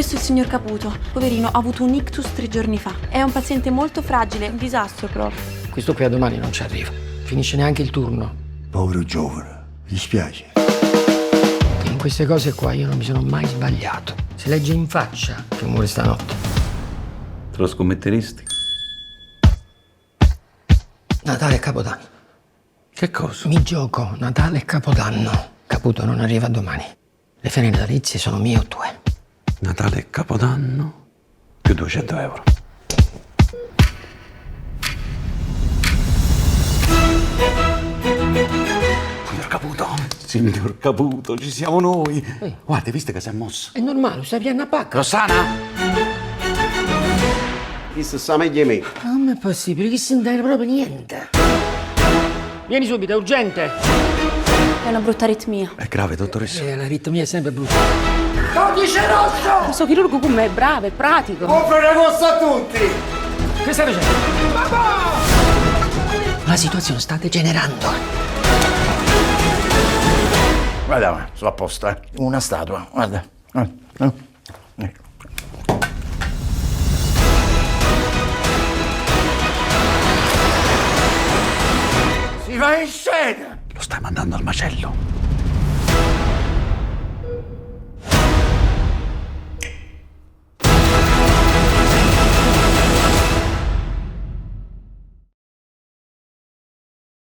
Questo è il signor Caputo. Poverino, ha avuto un ictus 3 giorni fa. È un paziente molto fragile, un disastro, prof. Questo qui a domani non ci arriva. Finisce neanche il turno. Povero giovane, mi dispiace. Che in queste cose qua io non mi sono mai sbagliato. Si legge in faccia che muore stanotte. Te lo scommetteresti? Natale e Capodanno. Che cosa? Mi gioco Natale e Capodanno. Caputo non arriva domani. Le ferie natalizie sono mie o tue. Natale e Capodanno più 200 euro. Signor Caputo, signor Caputo, ci siamo noi. Guarda, hai visto che si è mosso? È normale, stai piena pacca. Rossana! Questo sta meglio me. Non è possibile, che si intende proprio niente. Vieni subito, è urgente. È una brutta aritmia. È grave, dottoressa. La ritmia è sempre brutta. Codice rosso! Questo chirurgo come è bravo, è pratico. Compra una cosa a tutti! Che stai facendo? La situazione sta degenerando. Guarda, sono a posto, eh. Una statua, guarda. Si va in scena! Lo stai mandando al macello.